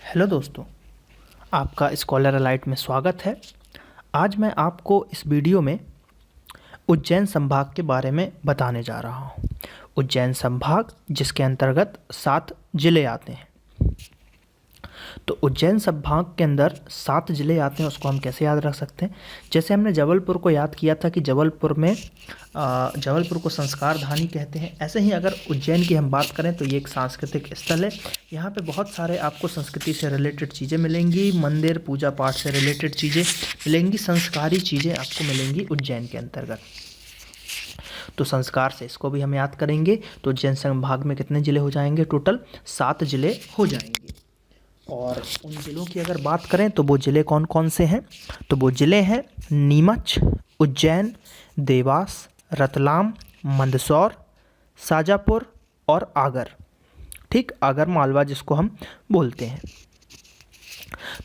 Hello दोस्तों, आपका scholar Alight में स्वागत है। आज मैं आपको इस वीडियो में उज्जैन संभाग के बारे में बताने जा रहा हूँ। उज्जैन संभाग जिसके अंतर्गत 7 ज़िले आते हैं। तो उज्जैन संभाग के अंदर 7 ज़िले आते हैं, उसको हम कैसे याद रख सकते हैं। जैसे हमने जबलपुर को याद किया था कि जबलपुर को संस्कार धानी कहते हैं, ऐसे ही अगर उज्जैन की हम बात करें तो ये एक सांस्कृतिक स्थल है। यहाँ पे बहुत सारे आपको संस्कृति से रिलेटेड चीज़ें मिलेंगी, मंदिर पूजा पाठ से रिलेटेड चीज़ें मिलेंगी, संस्कारी चीज़ें आपको मिलेंगी उज्जैन के अंतर्गत। तो संस्कार से इसको भी हम याद करेंगे तो उज्जैन संभाग में कितने ज़िले हो जाएंगे? टोटल 7 ज़िले हो जाएंगे। और उन ज़िलों की अगर बात करें तो वो ज़िले कौन कौन से हैं? तो वो ज़िले हैं नीमच, उज्जैन, देवास, रतलाम, मंदसौर, शाजापुर और आगर। ठीक, आगर मालवा जिसको हम बोलते हैं।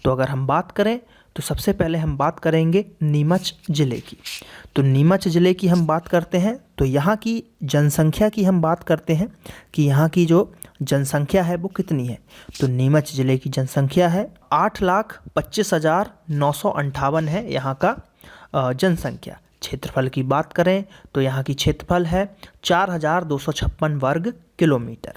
तो अगर हम बात करें तो सबसे पहले हम बात करेंगे नीमच ज़िले की। तो नीमच ज़िले की हम बात करते हैं तो यहाँ की जनसंख्या की हम बात करते हैं कि यहाँ की जो जनसंख्या है वो कितनी है। तो नीमच ज़िले की जनसंख्या है 8,25,958 है यहाँ का जनसंख्या। क्षेत्रफल की बात करें तो यहाँ की क्षेत्रफल है 4,256 वर्ग किलोमीटर।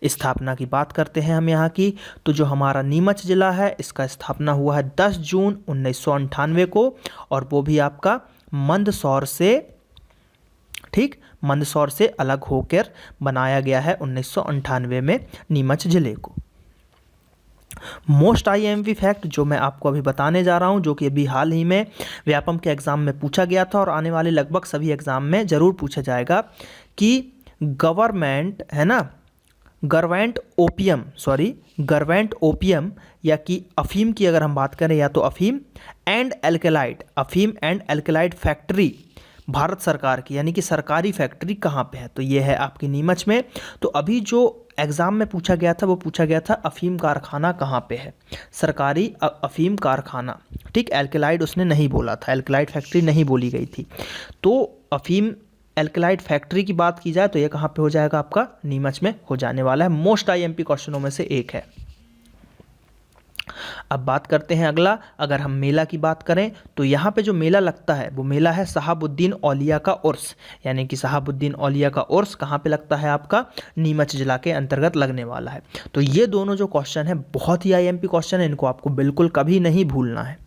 स्थापना की बात करते हैं हम यहाँ की, तो जो हमारा नीमच ज़िला है इसका स्थापना हुआ है 10 जून 1998 को, और वो भी आपका मंदसौर से, ठीक, मंदसौर से अलग होकर बनाया गया है 1998 में नीमच ज़िले को। मोस्ट आईएमपी फैक्ट जो मैं आपको अभी बताने जा रहा हूँ, जो कि अभी हाल ही में व्यापम के एग्ज़ाम में पूछा गया था और आने वाले लगभग सभी एग्ज़ाम में ज़रूर पूछा जाएगा कि गवर्नमेंट है ना, गवर्नमेंट ओपियम या कि अफीम की अगर हम बात करें, या तो अफीम एंड एल्केलाइड फैक्ट्री भारत सरकार की, यानी कि सरकारी फैक्ट्री कहाँ पे है? तो ये है आपकी नीमच में। तो अभी जो एग्ज़ाम में पूछा गया था वो पूछा गया था अफीम कारखाना कहाँ पे है, सरकारी अफीम कारखाना। ठीक, एल्केलाइड उसने नहीं बोला था, एल्केलाइड फैक्ट्री नहीं बोली गई थी। तो अफीम एल्केलाइड फैक्ट्री की बात की जाए तो ये कहाँ पे हो जाएगा? आपका नीमच में हो जाने वाला है। मोस्ट आईएमपी क्वेश्चनों में से एक है। अब बात करते हैं अगला, अगर हम मेला की बात करें तो यहाँ पे जो मेला लगता है वो मेला है शहाबुद्दीन औलिया का उर्स, यानी कि शहाबुद्दीन औलिया का उर्स कहाँ पे लगता है? आपका नीमच जिला के अंतर्गत लगने वाला है। तो ये दोनों जो क्वेश्चन है बहुत ही आईएमपी क्वेश्चन है, इनको आपको बिल्कुल कभी नहीं भूलना है।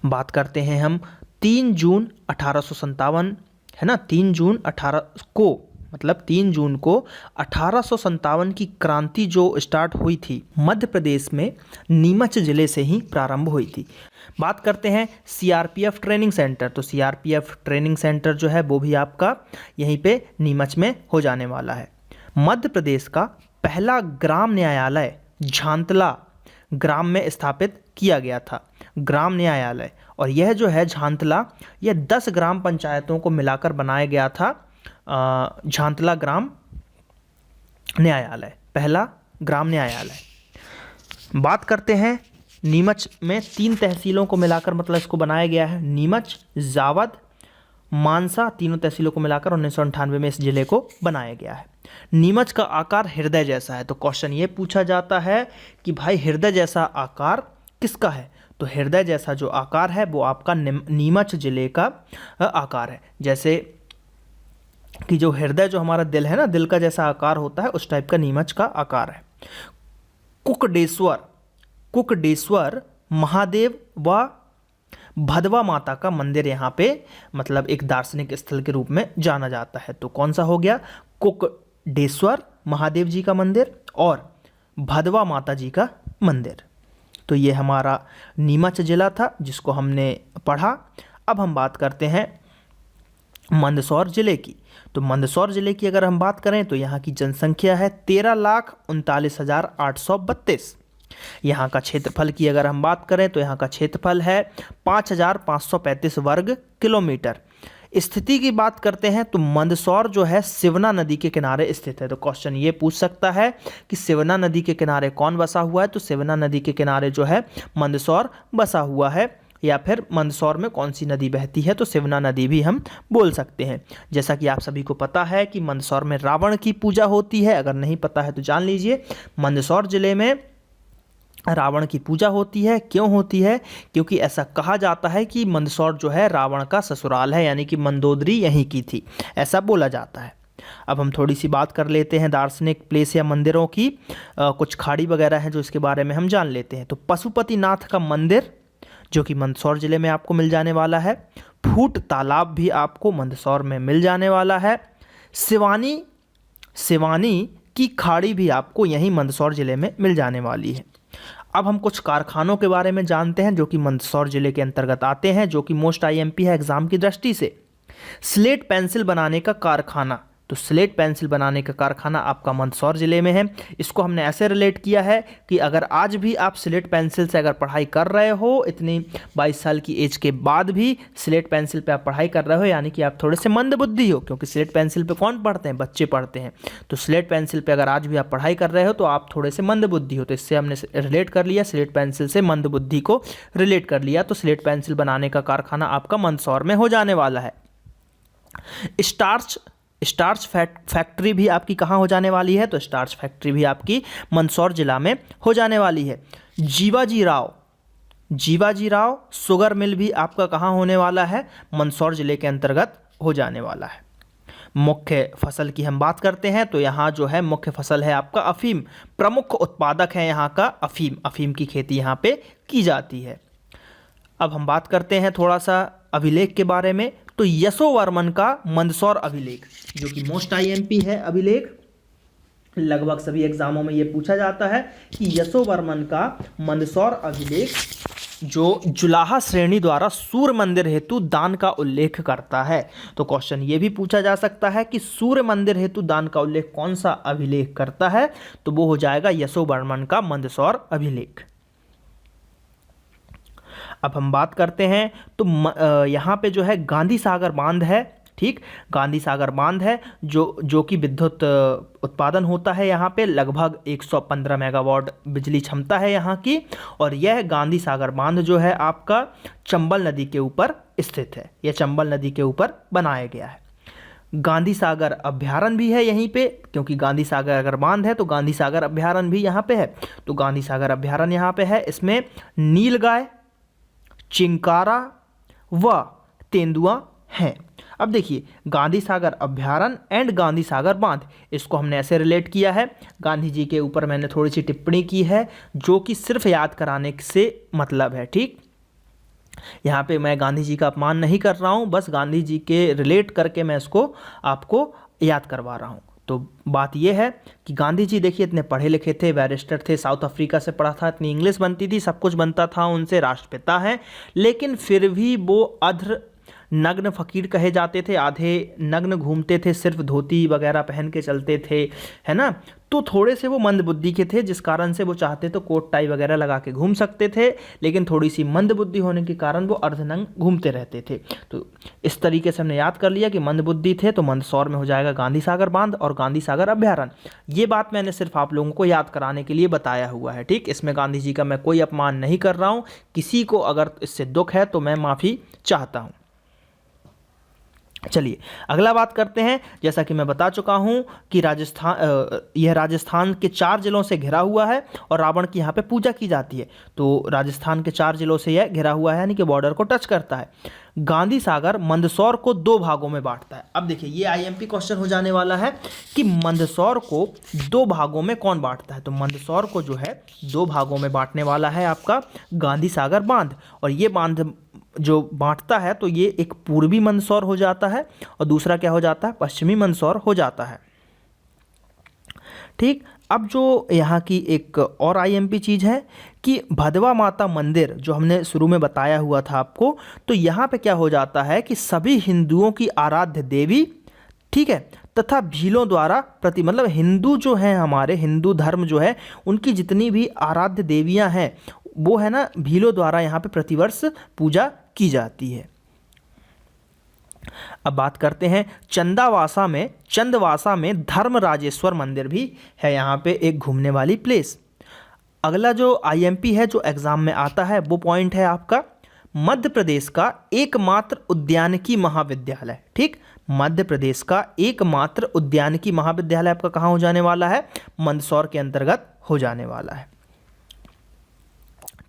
बात करते हैं हम 3 जून 1857, है ना, 3 जून 1857 की क्रांति जो स्टार्ट हुई थी मध्य प्रदेश में, नीमच ज़िले से ही प्रारंभ हुई थी। बात करते हैं सीआरपीएफ ट्रेनिंग सेंटर। तो सीआरपीएफ ट्रेनिंग सेंटर जो है वो भी आपका यहीं पे नीमच में हो जाने वाला है। मध्य प्रदेश का पहला ग्राम न्यायालय झांतला ग्राम में स्थापित किया गया था, ग्राम न्यायालय। और यह जो है झांतला, यह 10 ग्राम पंचायतों को मिलाकर बनाया गया था झांतला ग्राम न्यायालय, पहला ग्राम न्यायालय। बात करते हैं नीमच में 3 तहसीलों को मिलाकर, मतलब इसको बनाया गया है नीमच, जावद, मानसा, तीनों तहसीलों को मिलाकर 1998 में इस जिले को बनाया गया है। नीमच का आकार हृदय जैसा है। तो क्वेश्चन ये पूछा जाता है कि भाई हृदय जैसा आकार किसका है? तो हृदय जैसा जो आकार है वो आपका नीमच जिले का आकार है। जैसे कि जो हृदय, जो हमारा दिल है ना, दिल का जैसा आकार होता है, उस टाइप का नीमच का आकार है। कुकडेश्वर महादेव व भदवा माता का मंदिर यहाँ पे मतलब एक दार्शनिक स्थल के रूप में जाना जाता है। तो कौन सा हो गया? कुकडेश्वर महादेव जी का मंदिर और भदवा माता जी का मंदिर। तो ये हमारा नीमच जिला था जिसको हमने पढ़ा। अब हम बात करते हैं मंदसौर जिले की। तो मंदसौर जिले की अगर हम बात करें तो यहाँ की जनसंख्या है 13,39,832। यहाँ का क्षेत्रफल की अगर हम बात करें तो यहाँ का क्षेत्रफल है 5,535 वर्ग किलोमीटर। स्थिति की बात करते हैं तो मंदसौर जो है सिवना नदी के किनारे स्थित है। तो क्वेश्चन ये पूछ सकता है कि सिवना नदी के किनारे कौन बसा हुआ है? तो सिवना नदी के किनारे जो है मंदसौर बसा हुआ है। या फिर मंदसौर में कौन सी नदी बहती है? तो सिवना नदी भी हम बोल सकते हैं। जैसा कि आप सभी को पता है कि मंदसौर में रावण की पूजा होती है, अगर नहीं पता है तो जान लीजिए। मंदसौर जिले में रावण की पूजा होती है। क्यों होती है? क्योंकि ऐसा कहा जाता है कि मंदसौर जो है रावण का ससुराल है, यानी कि मंदोदरी यहीं की थी, ऐसा बोला जाता है। अब हम थोड़ी सी बात कर लेते हैं दार्शनिक प्लेस या मंदिरों की। कुछ खाड़ी वगैरह हैं जो इसके बारे में हम जान लेते हैं। तो पशुपतिनाथ का मंदिर जो कि मंदसौर ज़िले में आपको मिल जाने वाला है। फूट तालाब भी आपको मंदसौर में मिल जाने वाला है। सिवानी सिवानी की खाड़ी भी आपको यहीं मंदसौर ज़िले में मिल जाने वाली है। अब हम कुछ कारखानों के बारे में जानते हैं जो कि मंदसौर ज़िले के अंतर्गत आते हैं, जो कि मोस्ट आईएमपी है एग्ज़ाम की दृष्टि से। स्लेट पेंसिल बनाने का कारखाना, तो स्लेट पेंसिल बनाने का कारखाना आपका मंदसौर ज़िले में है। इसको हमने ऐसे रिलेट किया है कि अगर आज भी आप स्लेट पेंसिल से अगर पढ़ाई कर रहे हो, इतनी 22 साल की एज के बाद भी स्लेट पेंसिल पे आप पढ़ाई कर रहे हो, यानी कि आप थोड़े से मंदबुद्धि हो, क्योंकि स्लेट पेंसिल पे कौन पढ़ते हैं? बच्चे पढ़ते हैं। तो स्लेट पेंसिल पे अगर आज भी आप पढ़ाई कर रहे हो तो आप थोड़े से मंदबुद्धि हो। तो इससे हमने रिलेट कर लिया, स्लेट पेंसिल से मंदबुद्धि को रिलेट कर लिया। तो स्लेट पेंसिल बनाने का कारखाना आपका मंदसौर में हो जाने वाला है। स्टार्च फैक्ट्री भी आपकी कहाँ हो जाने वाली है? तो स्टार्च फैक्ट्री भी आपकी मंदसौर जिला में हो जाने वाली है। जीवाजी राव शुगर मिल भी आपका कहाँ होने वाला है? मंदसौर जिले के अंतर्गत हो जाने वाला है। मुख्य फसल की हम बात करते हैं तो यहाँ जो है मुख्य फसल है आपका अफीम। प्रमुख उत्पादक है यहाँ का अफीम की खेती यहाँ पे की जाती है। अब हम बात करते हैं थोड़ा सा अभिलेख के बारे में। तो यशोवर्मन का मंदसौर अभिलेख, जो कि मोस्ट आईएमपी है अभिलेख, लगभग सभी एग्जामों में ये पूछा जाता है कि यशोवर्मन का मंदसौर अभिलेख जो जुलाहा श्रेणी द्वारा सूर्य मंदिर हेतु दान का उल्लेख करता है। तो क्वेश्चन ये भी पूछा जा सकता है कि सूर्य मंदिर हेतु दान का उल्लेख कौन सा अभिलेख करता है? तो वो हो जाएगा यशोवर्मन का मंदसौर अभिलेख। अब हम बात करते हैं तो यहाँ पे जो है गांधी सागर बांध है, ठीक, गांधी सागर बांध है जो कि विद्युत उत्पादन होता है यहाँ पे। लगभग 115 मेगावाट बिजली क्षमता है यहाँ की। और यह गांधी सागर बांध जो है आपका चंबल नदी के ऊपर स्थित है। यह चंबल नदी के ऊपर बनाया गया है। गांधी सागर अभ्यारण्य भी है यहीं पे, क्योंकि गांधी सागर अगर बांध है तो गांधी सागर अभ्यारण्य भी यहाँ पे है। तो गांधी सागर अभ्यारण्य यहाँ पे है। इसमें नीलगाय, चिंकारा व तेंदुआ हैं। अब देखिए, गांधी सागर अभ्यारण्य एंड गांधी सागर बांध, इसको हमने ऐसे रिलेट किया है। गांधी जी के ऊपर मैंने थोड़ी सी टिप्पणी की है जो कि सिर्फ याद कराने से मतलब है, ठीक। यहाँ पे मैं गांधी जी का अपमान नहीं कर रहा हूँ, बस गांधी जी के रिलेट करके मैं इसको आपको याद करवा रहा हूँ। तो बात यह है कि गांधी जी देखिए इतने पढ़े लिखे थे, बैरिस्टर थे, साउथ अफ्रीका से पढ़ा था, इतनी इंग्लिश बनती थी, सब कुछ बनता था उनसे, राष्ट्रपिता हैं, लेकिन फिर भी वो अधर नग्न फकीर कहे जाते थे। आधे नग्न घूमते थे, सिर्फ धोती वगैरह पहन के चलते थे, है ना। तो थोड़े से वो मंदबुद्धि के थे, जिस कारण से वो चाहते तो कोट टाई वगैरह लगा के घूम सकते थे, लेकिन थोड़ी सी मंदबुद्धि होने के कारण वो अर्धनग्न घूमते रहते थे। तो इस तरीके से हमने याद कर लिया कि मंदबुद्धि थे, तो मंदसौर में हो जाएगा गांधी सागर बांध और गांधी सागर अभ्यारण्य। ये बात मैंने सिर्फ आप लोगों को याद कराने के लिए बताया हुआ है, ठीक। इसमें गांधी जी का मैं कोई अपमान नहीं कर रहा हूँ। किसी को अगर इससे दुख है तो मैं माफ़ी चाहता हूँ। चलिए अगला बात करते हैं। जैसा कि मैं बता चुका हूं कि यह राजस्थान के 4 जिलों से घिरा हुआ है और रावण की यहाँ पे पूजा की जाती है। तो राजस्थान के 4 जिलों से यह घिरा हुआ है, यानी कि बॉर्डर को टच करता है। गांधी सागर मंदसौर को 2 भागों में बांटता है। अब देखिए ये आईएमपी क्वेश्चन हो जाने वाला है कि मंदसौर को 2 भागों में कौन बांटता है। तो मंदसौर को जो है 2 भागों में बांटने वाला है आपका गांधी सागर बांध। और ये बांध जो बांटता है तो ये एक पूर्वी मंदसौर हो जाता है और दूसरा क्या हो जाता है, पश्चिमी मंदसौर हो जाता है, ठीक। अब जो यहाँ की एक और आईएमपी चीज़ है कि भदवा माता मंदिर, जो हमने शुरू में बताया हुआ था आपको, तो यहाँ पे क्या हो जाता है कि सभी हिंदुओं की आराध्य देवी, ठीक है, तथा भीलों द्वारा मतलब हिंदू जो हैं, हमारे हिंदू धर्म जो है, उनकी जितनी भी आराध्य देवियाँ हैं वो है ना भीलों द्वारा यहाँ पे प्रतिवर्ष पूजा की जाती है। अब बात करते हैं चंदवासा में धर्मराजेश्वर मंदिर भी है यहाँ पे, एक घूमने वाली प्लेस। अगला जो आईएमपी है जो एग्जाम में आता है वो पॉइंट है आपका मध्य प्रदेश का एकमात्र उद्यानिकी महाविद्यालय, ठीक। मध्य प्रदेश का एकमात्र उद्यानिकी महाविद्यालय आपका कहाँ हो जाने वाला है, मंदसौर के अंतर्गत हो जाने वाला है।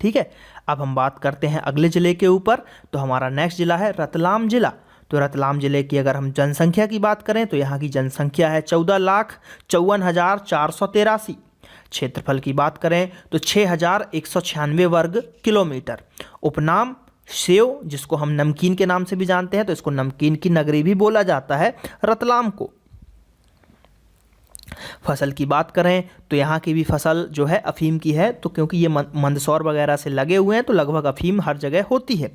ठीक है। अब हम बात करते हैं अगले ज़िले के ऊपर। तो हमारा नेक्स्ट ज़िला है रतलाम ज़िला। तो रतलाम ज़िले की अगर हम जनसंख्या की बात करें तो यहाँ की जनसंख्या है 14,54,483। क्षेत्रफल की बात करें तो 6,196 वर्ग किलोमीटर। उपनाम सेव, जिसको हम नमकीन के नाम से भी जानते हैं, तो इसको नमकीन की नगरी भी बोला जाता है रतलाम को। फसल की बात करें तो यहाँ की भी फसल जो है अफीम की है, तो क्योंकि ये मंदसौर वगैरह से लगे हुए हैं तो लगभग अफीम हर जगह होती है।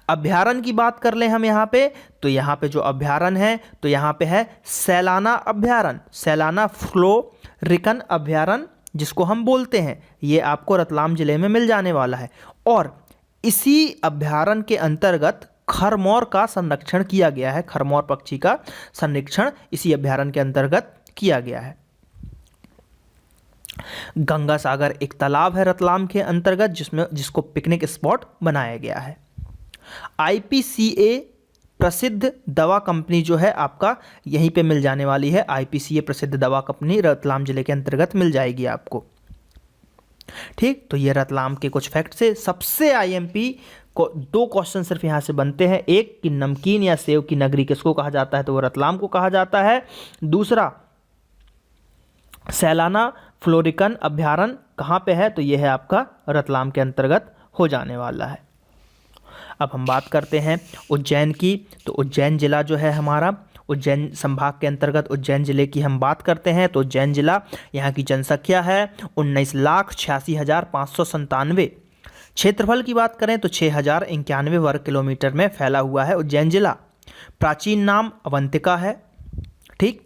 अभ्यारण्य की बात कर लें हम यहाँ पे, तो यहाँ पे जो अभ्यारण्य है तो यहाँ पे है सैलाना अभ्यारण्य, सैलाना फ्लोरिकन अभ्यारण्य जिसको हम बोलते हैं, ये आपको रतलाम जिले में मिल जाने वाला है। और इसी अभ्यारण्य के अंतर्गत खरमोर का संरक्षण किया गया है, खरमोर पक्षी का संरक्षण इसी अभ्यारण्य के अंतर्गत किया गया है। गंगा सागर एक तालाब है रतलाम के अंतर्गत जिसको पिकनिक स्पॉट बनाया गया है। आईपीसीए प्रसिद्ध दवा कंपनी जो है आपका यहीं पे मिल जाने वाली है। आईपीसीए प्रसिद्ध दवा कंपनी रतलाम जिले के अंतर्गत मिल जाएगी आपको। ठीक, तो ये रतलाम के कुछ फैक्ट से सबसे आईएमपी को 2 क्वेश्चन सिर्फ यहाँ से बनते हैं। एक कि नमकीन या सेव की नगरी किसको कहा जाता है, तो वो रतलाम को कहा जाता है। दूसरा, सैलाना फ्लोरिकन अभ्यारण्य कहाँ पे है, तो ये है आपका रतलाम के अंतर्गत हो जाने वाला है। अब हम बात करते हैं उज्जैन की। तो उज्जैन जिला जो है हमारा, उज्जैन संभाग के अंतर्गत उज्जैन जिले की हम बात करते हैं तो उज्जैन जिला, यहाँ की जनसंख्या है 19,86,597। क्षेत्रफल की बात करें तो 6,091 वर्ग किलोमीटर में फैला हुआ है उज्जैन जिला। प्राचीन नाम अवंतिका है। ठीक,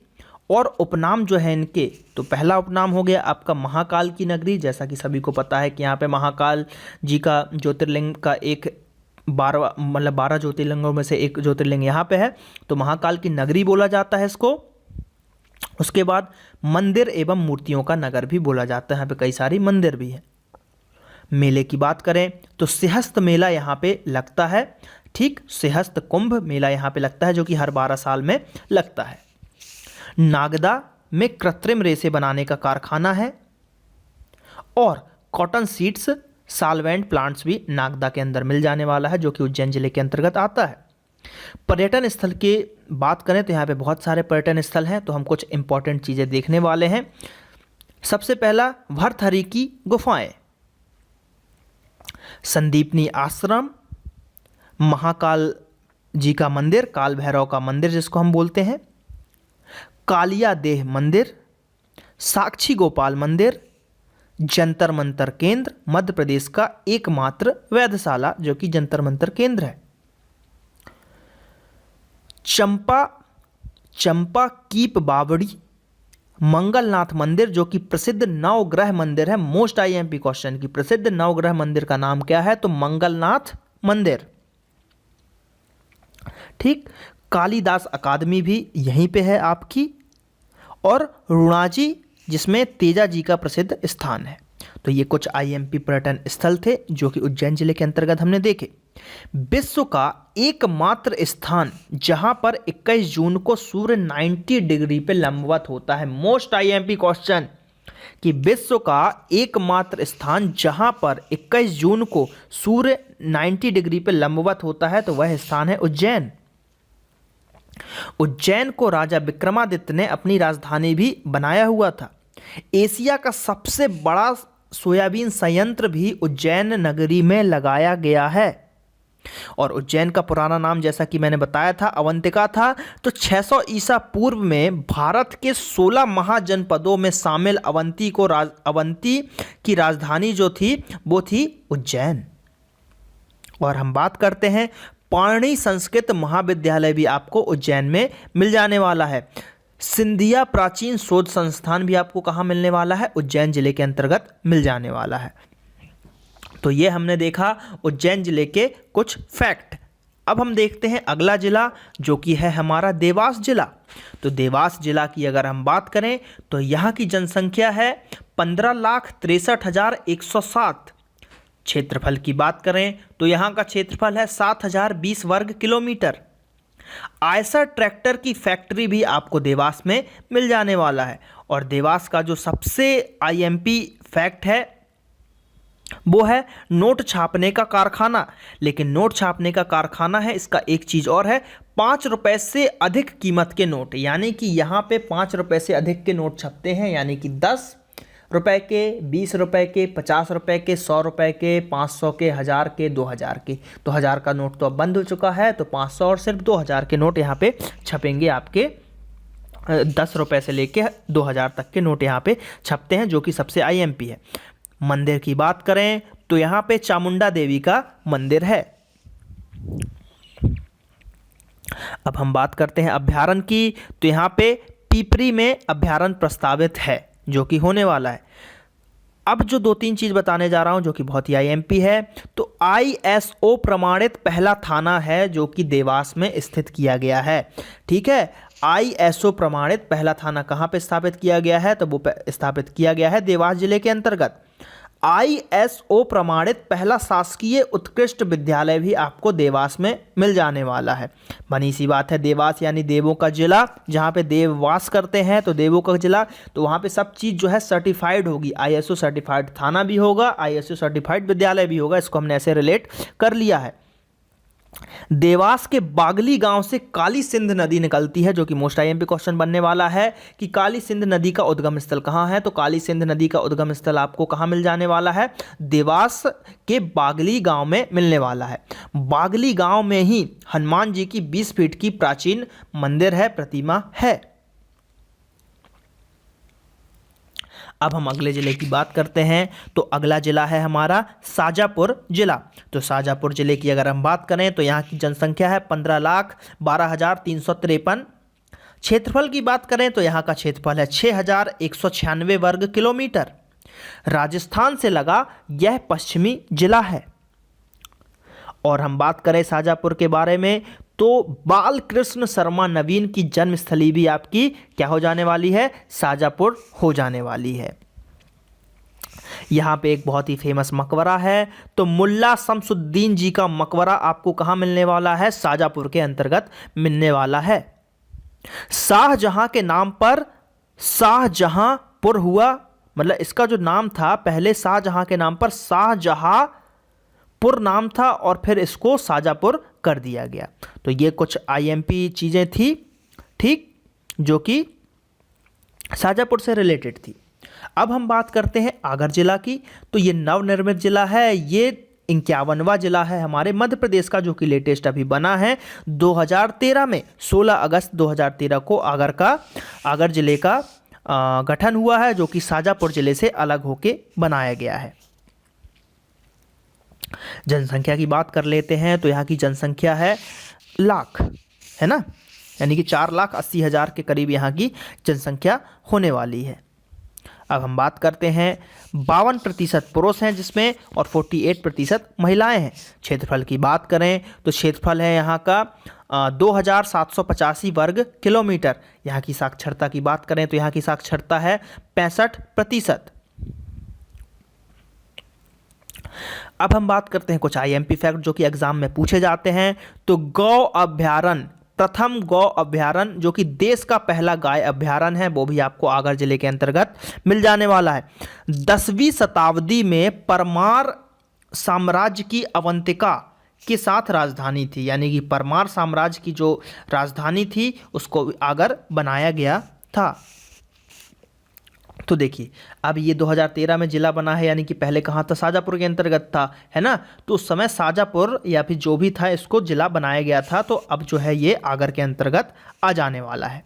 और उपनाम जो है इनके, तो पहला उपनाम हो गया आपका महाकाल की नगरी, जैसा कि सभी को पता है कि यहाँ पे महाकाल जी का ज्योतिर्लिंग का एक 12 ज्योतिर्लिंगों में से एक ज्योतिर्लिंग यहाँ पे है, तो महाकाल की नगरी बोला जाता है इसको। उसके बाद मंदिर एवं मूर्तियों का नगर भी बोला जाता है, यहाँ पे कई सारी मंदिर भी हैं। मेले की बात करें तो सिंहस्थ मेला यहाँ पे लगता है। ठीक, सिंहस्थ कुंभ मेला यहाँ पे लगता है जो कि हर 12 साल में लगता है। नागदा में कृत्रिम रेशे बनाने का कारखाना है और कॉटन सीड्स साल्वेंट प्लांट्स भी नागदा के अंदर मिल जाने वाला है जो कि उज्जैन जिले के अंतर्गत आता है। पर्यटन स्थल की बात करें तो यहाँ पे बहुत सारे पर्यटन स्थल हैं, तो हम कुछ इंपॉर्टेंट चीज़ें देखने वाले हैं। सबसे पहला भरथरी की गुफाएं, संदीपनी आश्रम, महाकाल जी का मंदिर, काल भैरव का मंदिर जिसको हम बोलते हैं, कालिया देह मंदिर, साक्षी गोपाल मंदिर, जंतर मंतर केंद्र, मध्य प्रदेश का एकमात्र वेधशाला जो कि जंतर मंतर केंद्र है। चंपा कीप बावड़ी, मंगलनाथ मंदिर जो कि प्रसिद्ध नवग्रह मंदिर है। मोस्ट आईएमपी क्वेश्चन की प्रसिद्ध नवग्रह मंदिर का नाम क्या है, तो मंगलनाथ मंदिर। ठीक, कालिदास अकादमी भी यहीं पे है आपकी, और रुणाजी जिसमें तेजा जी का प्रसिद्ध स्थान है। तो ये कुछ आईएमपी पर्यटन स्थल थे जो कि उज्जैन जिले के अंतर्गत हमने देखे। विश्व का एकमात्र स्थान जहां पर 21 जून को सूर्य 90 डिग्री पे लंबवत होता है। मोस्ट आईएमपी क्वेश्चन कि विश्व का एकमात्र स्थान जहां पर 21 जून को सूर्य 90 डिग्री पे लंबवत होता है तो वह स्थान है उज्जैन। उज्जैन को राजा विक्रमादित्य ने अपनी राजधानी भी बनाया हुआ था। एशिया का सबसे बड़ा सोयाबीन संयंत्र भी उज्जैन नगरी में लगाया गया है। और उज्जैन का पुराना नाम जैसा कि मैंने बताया था अवंतिका था। तो 600 ईसा पूर्व में भारत के 16 महाजनपदों में शामिल अवंती की राजधानी जो थी वो थी उज्जैन। और हम बात करते हैं पाणिनि संस्कृत महाविद्यालय भी आपको उज्जैन में मिल जाने वाला है। सिंधिया प्राचीन शोध संस्थान भी आपको कहाँ मिलने वाला है, उज्जैन जिले के अंतर्गत मिल जाने वाला है। तो ये हमने देखा उज्जैन जिले के कुछ फैक्ट। अब हम देखते हैं अगला जिला जो कि है हमारा देवास जिला। तो देवास जिला की अगर हम बात करें तो यहाँ की जनसंख्या है 15,63,107। क्षेत्रफल की बात करें तो यहाँ का क्षेत्रफल है 7,020 वर्ग किलोमीटर। आयशर ट्रैक्टर की फैक्ट्री भी आपको देवास में मिल जाने वाला है। और देवास का जो सबसे आईएमपी फैक्ट है वो है नोट छापने का कारखाना। लेकिन नोट छापने का कारखाना है, इसका एक चीज और है, 5 रुपए से अधिक कीमत के नोट, यानी कि यहाँ पे 5 रुपए से अधिक के नोट छपते हैं, यानी कि 10 रुपए के, 20 रुपए के, 50 रुपए के, 100 रुपए के, 500 के, 1000 के, 2000 के। तो 1000 का नोट तो अब बंद हो चुका है, तो 500 और सिर्फ 2000 के नोट यहाँ पे छपेंगे आपके। 10 रुपए से लेके 2000 तक के नोट यहाँ पे छपते हैं, जो कि सबसे आईएमपी है। मंदिर की बात करें तो यहाँ पे चामुंडा देवी का मंदिर है। अब हम बात करते हैं अभ्यारण्य की, तो यहाँ पे पिपरी में अभ्यारण्य प्रस्तावित है, जो कि होने वाला है। अब जो 2-3 चीज बताने जा रहा हूं जो कि बहुत ही आईएमपी है, तो आईएसओ प्रमाणित पहला थाना है जो कि देवास में स्थित किया गया है। ठीक है, आईएसओ प्रमाणित पहला थाना कहाँ पे स्थापित किया गया है, तो वो स्थापित किया गया है देवास जिले के अंतर्गत। आईएसओ प्रमाणित पहला शासकीय उत्कृष्ट विद्यालय भी आपको देवास में मिल जाने वाला है। बनी सी बात है, देवास यानी देवों का जिला, जहाँ पे देव वास करते हैं, तो देवों का जिला, तो वहाँ पे सब चीज़ जो है सर्टिफाइड होगी। आईएसओ सर्टिफाइड थाना भी होगा, आईएसओ सर्टिफाइड विद्यालय भी होगा, इसको हमने ऐसे रिलेट कर लिया है। देवास के बागली गांव से काली सिंध नदी निकलती है, जो कि मोस्ट आईएमपी क्वेश्चन बनने वाला है कि काली सिंध नदी का उद्गम स्थल कहाँ है। तो काली सिंध नदी का उद्गम स्थल आपको कहाँ मिल जाने वाला है, देवास के बागली गांव में मिलने वाला है। बागली गांव में ही हनुमान जी की 20 फीट की प्राचीन मंदिर है, प्रतिमा है। अब हम अगले जिले की बात करते हैं, तो अगला जिला है हमारा शाजापुर जिला। तो शाजापुर जिले की अगर हम बात करें तो यहाँ की जनसंख्या है 15,12,353। क्षेत्रफल की बात करें तो यहाँ का क्षेत्रफल है 6,196 वर्ग किलोमीटर। राजस्थान से लगा यह पश्चिमी जिला है। और हम बात करें शाजापुर के बारे में तो बाल कृष्ण शर्मा नवीन की जन्मस्थली भी आपकी क्या हो जाने वाली है, शाजापुर हो जाने वाली है। यहाँ पे एक बहुत ही फेमस मकबरा है, तो मुल्ला शमसुद्दीन जी का मकबरा आपको कहाँ मिलने वाला है, शाजापुर के अंतर्गत मिलने वाला है। शाहजहां के नाम पर शाहजहांपुर हुआ, मतलब इसका जो नाम था पहले शाहजहां के नाम पर शाहजहांपुर नाम था और फिर इसको शाजापुर कर दिया गया। तो ये कुछ आईएमपी चीजें थी, ठीक, जो कि शाजापुर से रिलेटेड थी। अब हम बात करते हैं आगर जिला की, तो ये नवनिर्मित जिला है, ये 51वां जिला है हमारे मध्य प्रदेश का, जो कि लेटेस्ट अभी बना है 2013 में। 16 अगस्त 2013 को आगर जिले का गठन हुआ है, जो कि शाजापुर जिले से अलग होके बनाया गया है। जनसंख्या की बात कर लेते हैं, तो यहाँ की जनसंख्या है लाख, है ना, यानी कि 4,80,000 के करीब यहाँ की जनसंख्या होने वाली है। अब हम बात करते हैं 52% पुरुष हैं जिसमें, और 48% महिलाएं हैं। क्षेत्रफल की बात करें तो क्षेत्रफल है यहाँ का 2,785 वर्ग किलोमीटर। यहाँ की साक्षरता की बात करें तो यहाँ की साक्षरता है 65%। अब हम बात करते हैं कुछ आईएमपी फैक्ट जो कि एग्जाम में पूछे जाते हैं। तो गौ अभ्यारण्य, प्रथम गौ अभ्यारण्य जो कि देश का पहला गाय अभ्यारण्य है, वो भी आपको आगर जिले के अंतर्गत मिल जाने वाला है। 10वीं शताब्दी में परमार साम्राज्य की अवंतिका के साथ राजधानी थी, यानी कि परमार साम्राज्य की जो राजधानी थी उसको आगर बनाया गया था। तो देखिए अब ये 2013 में जिला बना है, यानी कि पहले कहाँ था, शाजापुर के अंतर्गत था, है ना। तो उस समय शाजापुर या फिर जो भी था इसको जिला बनाया गया था, तो अब जो है ये आगर के अंतर्गत आ जाने वाला है।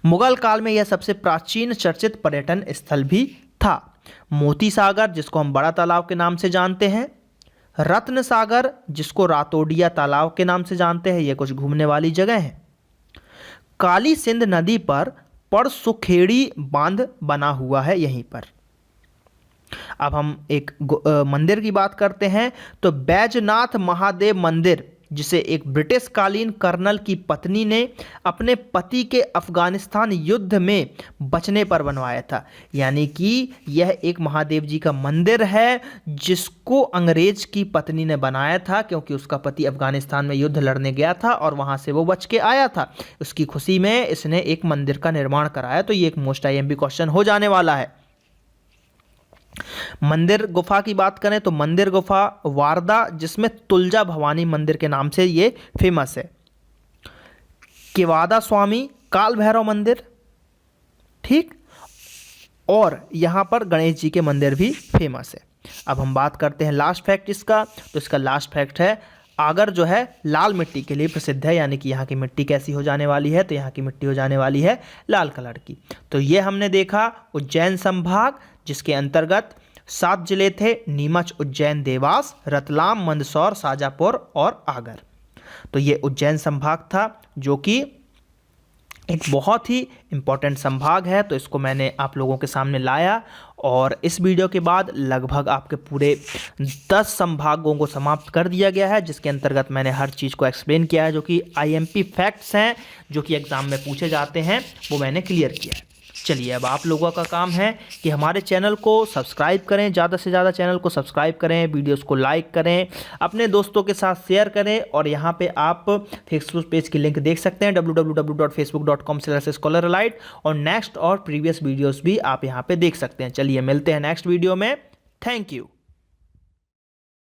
मुगल काल में यह सबसे प्राचीन चर्चित पर्यटन स्थल भी था। मोती सागर जिसको हम बड़ा तालाब के नाम से जानते हैं, रत्न सागर जिसको रातोडिया तालाब के नाम से जानते हैं, ये कुछ घूमने वाली जगह है। काली सिंध नदी पर परसुखेड़ी बांध बना हुआ है यहीं पर। अब हम एक मंदिर की बात करते हैं, तो बैजनाथ महादेव मंदिर, जिसे एक ब्रिटिश कालीन कर्नल की पत्नी ने अपने पति के अफगानिस्तान युद्ध में बचने पर बनवाया था। यानी कि यह एक महादेव जी का मंदिर है जिसको अंग्रेज की पत्नी ने बनाया था, क्योंकि उसका पति अफगानिस्तान में युद्ध लड़ने गया था और वहां से वो बच के आया था। उसकी खुशी में इसने एक मंदिर का निर्माण कराया। तो ये एक मोस्ट आईएमपी क्वेश्चन हो जाने वाला है। मंदिर गुफा की बात करें तो मंदिर गुफा वारदा, जिसमें तुलजा भवानी मंदिर के नाम से ये फेमस है। केवादा स्वामी काल भैरव मंदिर, ठीक, और यहाँ पर गणेश जी के मंदिर भी फेमस है। अब हम बात करते हैं लास्ट फैक्ट इसका, तो इसका लास्ट फैक्ट है आगर जो है लाल मिट्टी के लिए प्रसिद्ध है, यानी कि यहाँ की मिट्टी कैसी हो जाने वाली है, तो यहाँ की मिट्टी हो जाने वाली है लाल कलर की। तो ये हमने देखा उज्जैन संभाग, जिसके अंतर्गत 7 जिले थे, नीमच, उज्जैन, देवास, रतलाम, मंदसौर, शाजापुर और आगर। तो ये उज्जैन संभाग था, जो कि एक बहुत ही इम्पॉर्टेंट संभाग है। तो इसको मैंने आप लोगों के सामने लाया, और इस वीडियो के बाद लगभग आपके पूरे 10 संभागों को समाप्त कर दिया गया है, जिसके अंतर्गत मैंने हर चीज़ को एक्सप्लेन किया है, जो कि आईएमपी फैक्ट्स हैं, जो कि एग्ज़ाम में पूछे जाते हैं, वो मैंने क्लियर किया है। चलिए, अब आप लोगों का काम है कि हमारे चैनल को सब्सक्राइब करें, ज़्यादा से ज़्यादा चैनल को सब्सक्राइब करें, वीडियोस को लाइक करें, अपने दोस्तों के साथ शेयर करें, और यहाँ पे आप फेसबुक पेज की लिंक देख सकते हैं www.facebook.com/scholaralite, और नेक्स्ट और प्रीवियस वीडियोस भी आप यहाँ पे देख सकते हैं। चलिए, मिलते हैं नेक्स्ट वीडियो में। Thank you.